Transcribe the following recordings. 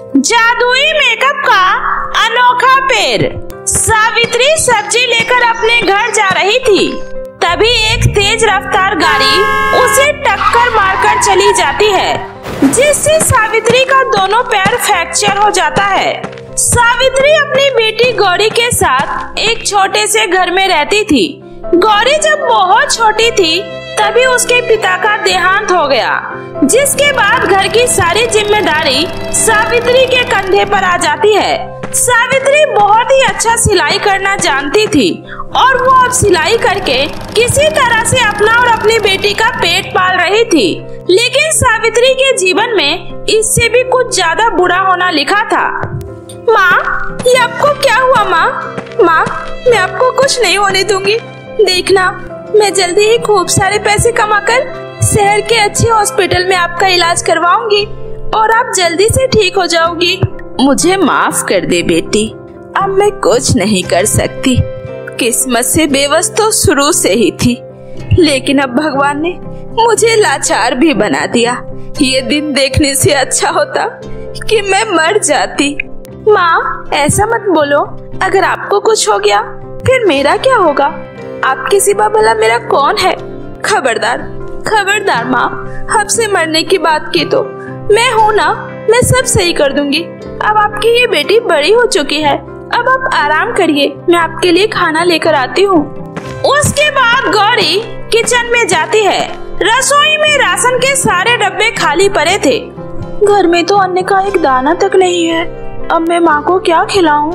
जादुई मेकअप का अनोखा पेड़। सावित्री सब्जी लेकर अपने घर जा रही थी, तभी एक तेज रफ्तार गाड़ी उसे टक्कर मारकर चली जाती है, जिससे सावित्री का दोनों पैर फ्रैक्चर हो जाता है। सावित्री अपनी बेटी गौरी के साथ एक छोटे से घर में रहती थी। गौरी जब बहुत छोटी थी तभी उसके पिता का देहांत हो गया, जिसके बाद घर की सारी जिम्मेदारी सावित्री के कंधे पर आ जाती है। सावित्री बहुत ही अच्छा सिलाई करना जानती थी और वो अब सिलाई करके किसी तरह से अपना और अपनी बेटी का पेट पाल रही थी। लेकिन सावित्री के जीवन में इससे भी कुछ ज्यादा बुरा होना लिखा था। माँ, ये आपको क्या हुआ माँ? माँ, मैं आपको कुछ नहीं होने दूंगी। देखना, मैं जल्दी ही खूब सारे पैसे कमाकर शहर के अच्छे हॉस्पिटल में आपका इलाज करवाऊंगी और आप जल्दी से ठीक हो जाओगी। मुझे माफ कर दे बेटी, अब मैं कुछ नहीं कर सकती। किस्मत से बेबस तो शुरू से ही थी, लेकिन अब भगवान ने मुझे लाचार भी बना दिया। ये दिन देखने से अच्छा होता कि मैं मर जाती। माँ, ऐसा मत बोलो। अगर आपको कुछ हो गया फिर मेरा क्या होगा? आपके सिवा भला मेरा कौन है? खबरदार, खबरदार माँ, हमसे मरने की बात की तो मैं हूँ ना, मैं सब सही कर दूंगी। अब आपकी ये बेटी बड़ी हो चुकी है, अब आप आराम करिए, मैं आपके लिए खाना लेकर आती हूँ। उसके बाद गौरी किचन में जाती है। रसोई में राशन के सारे डब्बे खाली पड़े थे। घर में तो अन्न का एक दाना तक नहीं है, अब मैं माँ को क्या खिलाऊं?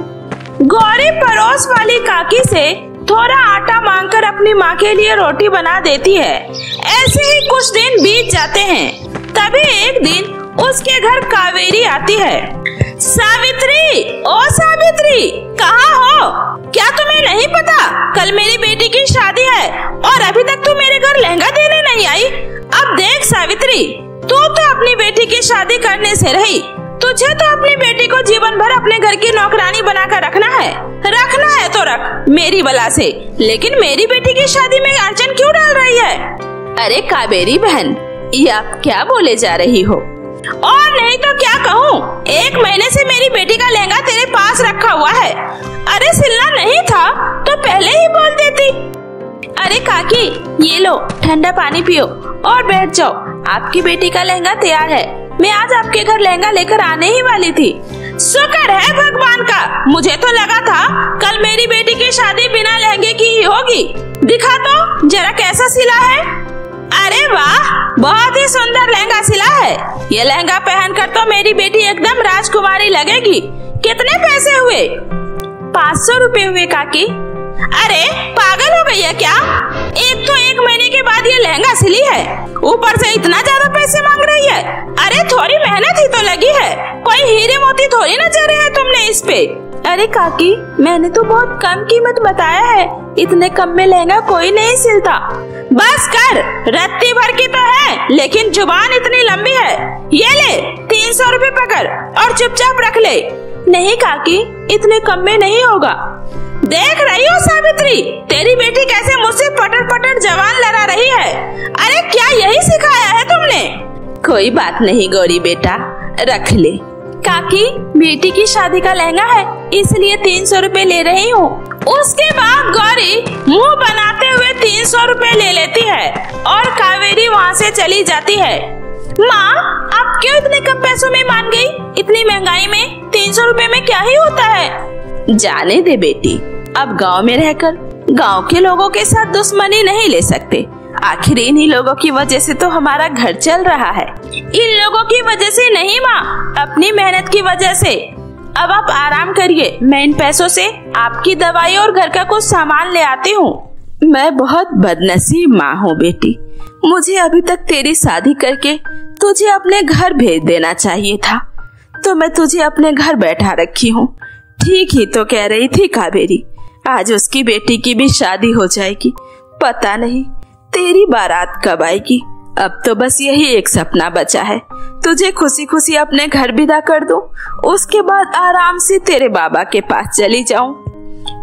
गौरी पड़ोस वाली काकी से थोड़ा आटा मांगकर अपनी माँ के लिए रोटी बना देती है। ऐसे ही कुछ दिन बीत जाते हैं। तभी एक दिन उसके घर कावेरी आती है। सावित्री, ओ सावित्री, कहाँ हो? क्या तुम्हें नहीं पता कल मेरी बेटी की शादी है और अभी तक तू मेरे घर लहंगा देने नहीं आई? अब देख सावित्री, तू तो अपनी बेटी की शादी करने से रही, तुझे तो अपनी बेटी को जीवन भर अपने घर की नौकरानी बनाकर रखना है तो रख मेरी बला से, लेकिन मेरी बेटी की शादी में अड़चन क्यों डाल रही है? अरे कावेरी बहन, ये आप क्या बोले जा रही हो? और नहीं तो क्या कहूँ, 1 महीने से मेरी बेटी का लहंगा तेरे पास रखा हुआ है। अरे सिलना नहीं था तो पहले ही बोल देती। अरे काकी, ये लो ठंडा पानी पियो और बैठ जाओ। आपकी बेटी का लहंगा तैयार है, मैं आज आपके घर लहंगा लेकर आने ही वाली थी। शुक्र है भगवान का, मुझे तो लगा था कल मेरी बेटी की शादी बिना लहंगे की ही होगी। दिखा तो जरा कैसा सिला है। अरे वाह, बहुत ही सुंदर लहंगा सिला है। ये लहंगा पहनकर तो मेरी बेटी एकदम राजकुमारी लगेगी। कितने पैसे हुए? 500 रुपए हुए काकी। अरे पागल हो गई है क्या? एक तो 1 महीने के बाद ये लहंगा सिली है, ऊपर से इतना ज्यादा पैसे मांग रही है। अरे थोड़ी मेहनत ही तो लगी है, कोई हीरे मोती थोड़ी न जरे हैं तुमने इस पे। अरे काकी, मैंने तो बहुत कम कीमत बताया है, इतने कम में लहंगा कोई नहीं सिलता। बस कर, रत्ती भर की तो है लेकिन जुबान इतनी लंबी है। ये ले 300 रुपए पकड़ और चुपचाप रख ले। नहीं काकी, इतने कम में नहीं होगा। देख रही हो सावित्री, तेरी बेटी कैसे मुझसे पटर पटर जवान लड़ा रही है। अरे क्या यही सिखाया है तुमने? कोई बात नहीं गौरी बेटा, रख ले। काकी, बेटी की शादी का लहंगा है इसलिए 300 रुपए ले रही हूँ। उसके बाद गौरी मुंह बनाते हुए 300 रुपए ले लेती है और कावेरी वहाँ से चली जाती है। माँ, आप क्यों इतने कम पैसों में मान गई? इतनी महंगाई में 300 रुपए में क्या ही होता है? जाने दे बेटी, अब गांव में रहकर गांव के लोगों के साथ दुश्मनी नहीं ले सकते। आखिर इन्हीं लोगों की वजह से तो हमारा घर चल रहा है। इन लोगों की वजह से नहीं माँ, अपनी मेहनत की वजह से। अब आप आराम करिए, मैं इन पैसों से आपकी दवाई और घर का कुछ सामान ले आती हूँ। मैं बहुत बदनसीब माँ हूँ बेटी, मुझे अभी तक तेरी शादी करके तुझे अपने घर भेज देना चाहिए था, तो मैं तुझे अपने घर बैठा रखी हूँ। ठीक ही तो कह रही थी कावेरी, आज उसकी बेटी की भी शादी हो जाएगी, पता नहीं तेरी बारात कब आएगी। अब तो बस यही एक सपना बचा है, तुझे खुशी खुशी अपने घर विदा कर दूं, उसके बाद आराम से तेरे बाबा के पास चली जाऊं।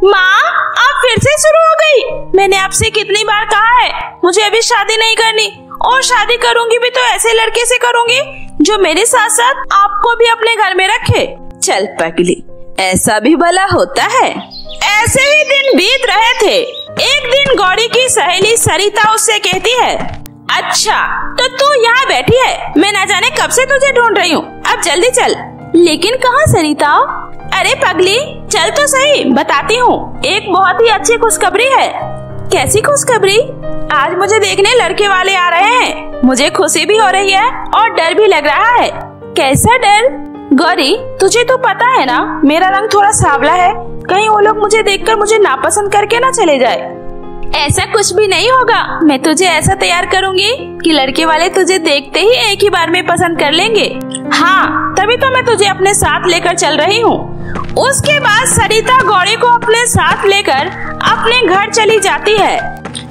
माँ, आप फिर से शुरू हो गई। मैंने आपसे कितनी बार कहा है मुझे अभी शादी नहीं करनी, और शादी करूंगी भी तो ऐसे लड़के से करूंगी जो मेरे साथ साथ आपको भी अपने घर में रखे। चल पगली, ऐसा भी भला होता है। ऐसे ही दिन बीत रहे थे। एक दिन गौरी की सहेली सरिता उससे कहती है, अच्छा तो तू यहाँ बैठी है, मैं न जाने कब से तुझे ढूंढ रही हूँ, अब जल्दी चल। लेकिन कहाँ सरिता? अरे पगली चल तो सही, बताती हूँ। एक बहुत ही अच्छी खुशखबरी है। कैसी खुशखबरी? आज मुझे देखने लड़के वाले आ रहे हैं। मुझे खुशी भी हो रही है और डर भी लग रहा है। कैसा डर? गौरी तुझे तो पता है ना, मेरा रंग थोड़ा सांवला है। कहीं वो लोग मुझे देखकर मुझे नापसंद करके ना चले जाए। ऐसा कुछ भी नहीं होगा। मैं तुझे ऐसा तैयार करूंगी कि लड़के वाले तुझे देखते ही एक ही बार में पसंद कर लेंगे। हाँ, तभी तो मैं तुझे अपने साथ लेकर चल रही हूँ। उसके बाद सरिता गौरी को अपने साथ लेकर अपने घर चली जाती है।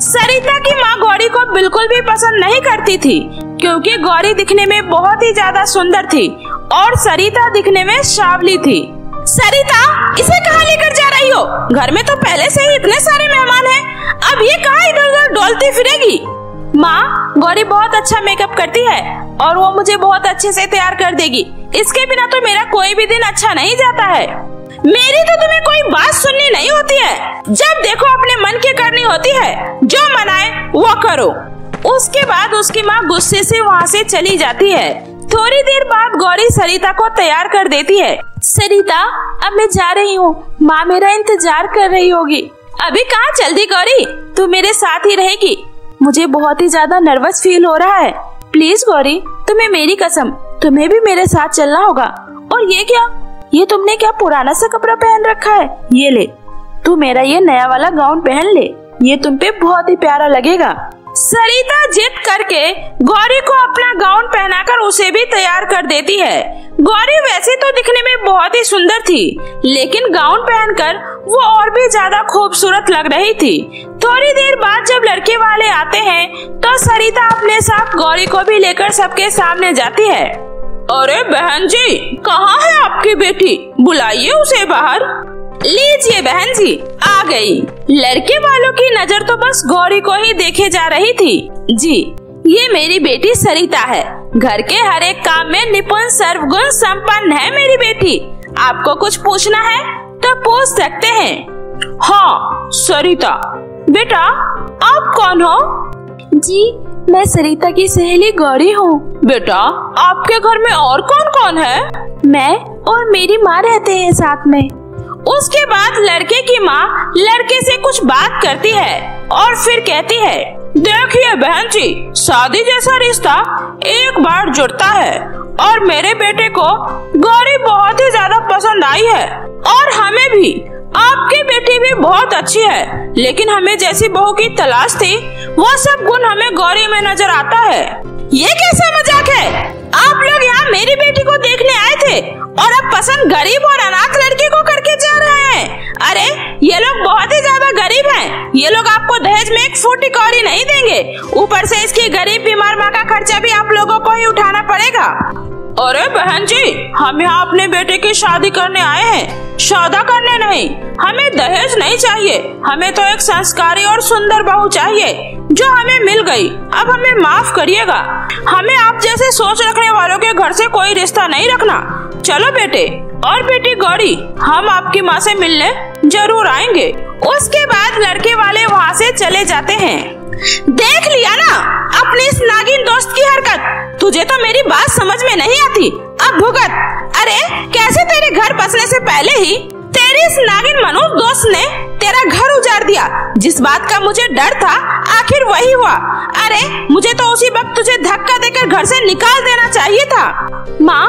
सरिता की माँ गौरी को बिल्कुल भी पसंद नहीं करती थी, क्योंकि गौरी दिखने में बहुत ही ज्यादा सुंदर थी और सरिता दिखने में सांवली थी। सरिता, इसे कहाँ लेकर जा रही हो? घर में तो पहले से ही इतने सारे मेहमान हैं, अब ये कहाँ इधर उधर डोलती फिरेगी? माँ, गौरी बहुत अच्छा मेकअप करती है और वो मुझे बहुत अच्छे से तैयार कर देगी। इसके बिना तो मेरा कोई भी दिन अच्छा नहीं जाता है। मेरी तो तुम्हें कोई बात सुननी नहीं होती है। जब देखो अपने मन की करनी होती है, जो मन आए वो करो। उसके बाद उसकी माँ गुस्से से वहाँ से चली जाती है। थोड़ी देर बाद गौरी सरिता को तैयार कर देती है। सरिता, अब मैं जा रही हूँ, माँ मेरा इंतजार कर रही होगी। अभी कहाँ जल्दी गौरी, तू मेरे साथ ही रहेगी। मुझे बहुत ही ज्यादा नर्वस फील हो रहा है। प्लीज गौरी, तुम्हें मेरी कसम, तुम्हें भी मेरे साथ चलना होगा। और ये क्या, ये तुमने क्या पुराना सा कपड़ा पहन रखा है? ये ले, तू मेरा ये नया वाला गाउन पहन ले, ये तुम पे बहुत ही प्यारा लगेगा। सरिता जिद करके गौरी को अपना गाउन पहनाकर उसे भी तैयार कर देती है। गौरी वैसे तो दिखने में बहुत ही सुंदर थी, लेकिन गाउन पहनकर वो और भी ज्यादा खूबसूरत लग रही थी। थोड़ी देर बाद जब लड़के वाले आते हैं तो सरिता अपने साथ गौरी को भी लेकर सबके सामने जाती है। अरे बहन जी, कहाँ है आपकी बेटी? बुलाइए उसे बाहर। लीजिए बहन जी, आ गई। लड़के वालों की नजर तो बस गौरी को ही देखे जा रही थी। जी, ये मेरी बेटी सरिता है। घर के हर एक काम में निपुण सर्वगुण संपन्न है मेरी बेटी। आपको कुछ पूछना है तो पूछ सकते हैं। हाँ सरिता, बेटा आप कौन हो? जी, मैं सरिता की सहेली गौरी हूँ। बेटा, आपके घर में और कौन कौन है? मैं और मेरी माँ रहते हैं साथ में। उसके बाद लड़के की माँ लड़के से कुछ बात करती है और फिर कहती है, देखिए बहन जी, शादी जैसा रिश्ता एक बार जुड़ता है और मेरे बेटे को गौरी बहुत ही ज्यादा पसंद आई है और हमें भी। आपकी बेटी भी बहुत अच्छी है, लेकिन हमें जैसी बहू की तलाश थी वो सब गुण हमें गौरी में नजर आता है। ये कैसा मजाक है? आप लोग यहाँ मेरी बेटी को देखने आए थे और अब पसंद गरीब और अनाथ लड़के को करके जा रहे हैं। अरे ये लोग बहुत ही ज्यादा गरीब हैं। ये लोग आपको दहेज में एक फूटी कौड़ी नहीं देंगे, ऊपर से इसकी गरीब बीमार माँ का खर्चा भी आप लोगों को ही उठाना पड़ेगा। अरे बहन जी, हम यहाँ अपने बेटे की शादी करने आए हैं, सौदा करने नहीं। हमें दहेज नहीं चाहिए, हमें तो एक संस्कारी और सुंदर बहू चाहिए जो हमें मिल गई। अब हमें माफ करिएगा, हमें आप जैसे सोच रखने वालों के घर से कोई रिश्ता नहीं रखना। चलो बेटे और बेटी गौरी, हम आपकी माँ से मिलने जरूर आएंगे। उसके बाद लड़के वाले वहाँ से चले जाते हैं। देख लिया ना अपनी इस नागिन दोस्त की हरकत। तुझे तो मेरी बात समझ में नहीं आती, अब भुगत। अरे कैसे तेरे घर बसने से पहले ही तेरी इस नागिन मनोज दोस्त ने तेरा घर उजाड़ दिया। जिस बात का मुझे डर था आखिर वही हुआ। अरे मुझे तो उसी वक्त तुझे धक्का देकर घर से निकाल देना चाहिए था। माँ,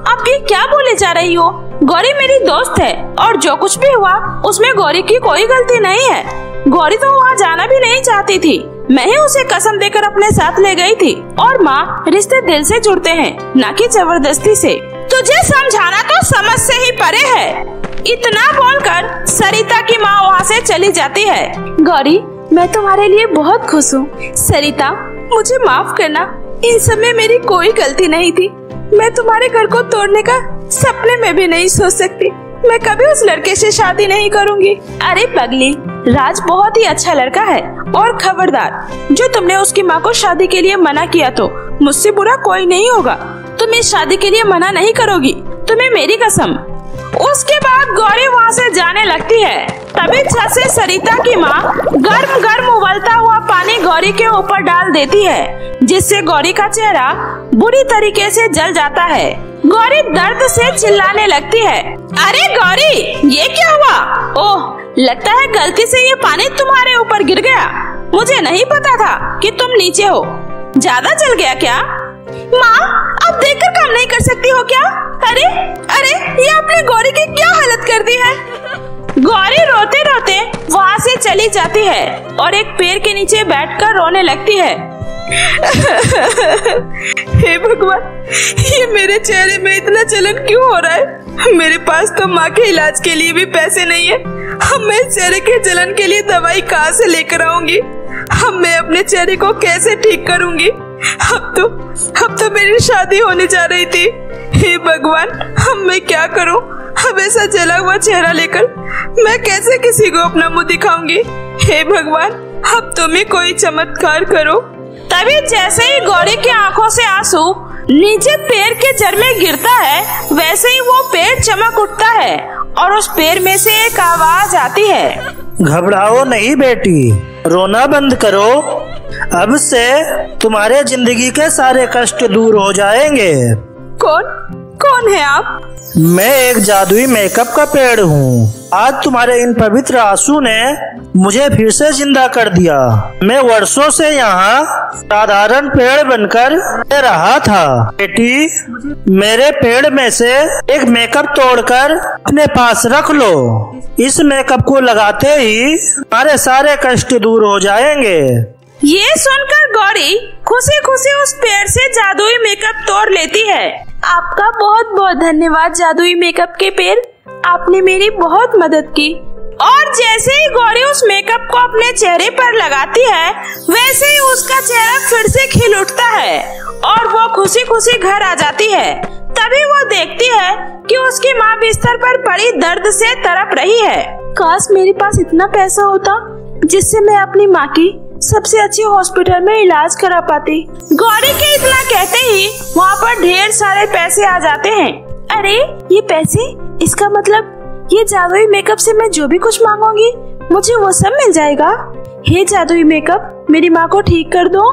आप ये क्या बोले जा रही हो? गौरी मेरी दोस्त है और जो कुछ भी हुआ उसमें गौरी की कोई गलती नहीं है। गौरी तो वहाँ जाना भी नहीं चाहती थी, मैं ही उसे कसम देकर अपने साथ ले गई थी। और माँ, रिश्ते दिल से जुड़ते हैं, ना कि जबरदस्ती से। तुझे समझाना तो समझ से ही परे है। इतना बोलकर सरिता की माँ वहाँ से चली जाती है। गौरी, मैं तुम्हारे लिए बहुत खुश हूँ। सरिता, मुझे माफ करना, इन सब में मेरी कोई गलती नहीं थी। मैं तुम्हारे घर को तोड़ने का सपने में भी नहीं सोच सकती। मैं कभी उस लड़के से शादी नहीं करूँगी। अरे पगली, राज बहुत ही अच्छा लड़का है और खबरदार, जो तुमने उसकी माँ को शादी के लिए मना किया तो मुझसे बुरा कोई नहीं होगा। तुम तुम इस शादी के लिए मना नहीं करोगी, तुम्हें मेरी कसम। उसके बाद गौरी वहाँ से जाने लगती है। तभी छत से सरिता की माँ गर्म गर्म उबलता हुआ पानी गौरी के ऊपर डाल देती है, जिससे गौरी का चेहरा बुरी तरीके से जल जाता है। गौरी दर्द से चिल्लाने लगती है, अरे गौरी, ये क्या हुआ? ओह, लगता है गलती से ये पानी तुम्हारे ऊपर गिर गया। मुझे नहीं पता था कि तुम नीचे हो। ज्यादा जल गया क्या? माँ, अब देखकर काम नहीं कर सकती हो क्या? अरे अरे, ये आपने गौरी की क्या हालत कर दी है? गौरी रोते रोते वहाँ से चली जाती है और एक पेड़ के नीचे बैठकर रोने लगती है। हे भगवान, ये मेरे चेहरे में इतना जलन क्यों हो रहा है? मेरे पास तो माँ के इलाज के लिए भी पैसे नहीं है। अब मैं चेहरे के जलन के लिए दवाई कहाँ से लेकर आऊंगी? अब मैं अपने चेहरे को कैसे ठीक करूंगी? अब तो मेरी शादी होने जा रही थी। हे भगवान, अब मैं क्या करूं? अब ऐसा जला हुआ चेहरा लेकर मैं कैसे किसी को अपना मुंह दिखाऊंगी? हे भगवान, अब तुम ही कोई चमत्कार करो। तभी जैसे ही गौरी की आंखों से आंसू नीचे पेड़ के जड़ में गिरता है, वैसे ही वो पेड़ चमक उठता है और उस पेड़ में से एक आवाज आती है, घबराओ नहीं बेटी, रोना बंद करो। अब से तुम्हारे जिंदगी के सारे कष्ट दूर हो जाएंगे। कौन है आप? मैं एक जादुई मेकअप का पेड़ हूँ। आज तुम्हारे इन पवित्र आंसू ने मुझे फिर से जिंदा कर दिया। मैं वर्षों से यहाँ साधारण पेड़ बनकर रहा था। बेटी, मेरे पेड़ में से एक मेकअप तोड़कर अपने पास रख लो। इस मेकअप को लगाते ही तुम्हारे सारे कष्ट दूर हो जाएंगे। ये सुनकर गौरी खुशी खुशी उस पेड़ से जादुई मेकअप तोड़ लेती है। आपका बहुत बहुत धन्यवाद जादुई मेकअप के पेड़, आपने मेरी बहुत मदद की। और जैसे ही गौरी उस मेकअप को अपने चेहरे पर लगाती है, वैसे ही उसका चेहरा फिर से खिल उठता है और वो खुशी खुशी घर आ जाती है। तभी वो देखती है कि उसकी माँ बिस्तर पर पड़ी दर्द से तड़प रही है। काश मेरे पास इतना पैसा होता जिससे मैं अपनी माँ की सबसे अच्छी हॉस्पिटल में इलाज करा पाती। गौरी के इतना कहते ही वहाँ पर ढेर सारे पैसे आ जाते हैं। अरे ये पैसे, इसका मतलब ये जादुई मेकअप से मैं जो भी कुछ मांगूंगी मुझे वो सब मिल जाएगा। हे जादुई मेकअप, मेरी माँ को ठीक कर दो।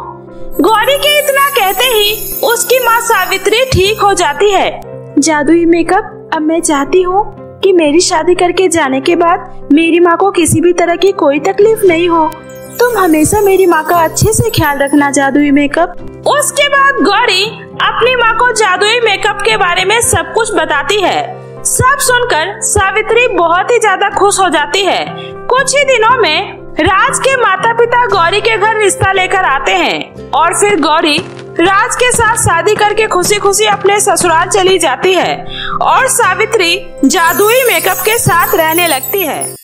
गौरी के इतना कहते ही उसकी माँ सावित्री ठीक हो जाती है। जादुई मेकअप, अब मैं चाहती हूँ कि मेरी शादी करके जाने के बाद मेरी माँ को किसी भी तरह की कोई तकलीफ नहीं हो। तुम हमेशा मेरी माँ का अच्छे से ख्याल रखना जादुई मेकअप। उसके बाद गौरी अपनी माँ को जादुई मेकअप के बारे में सब कुछ बताती है। सब सुनकर सावित्री बहुत ही ज्यादा खुश हो जाती है। कुछ ही दिनों में राज के माता पिता गौरी के घर रिश्ता लेकर आते हैं और फिर गौरी राज के साथ शादी करके खुशी खुशी अपने ससुराल चली जाती है और सावित्री जादुई मेकअप के साथ रहने लगती है।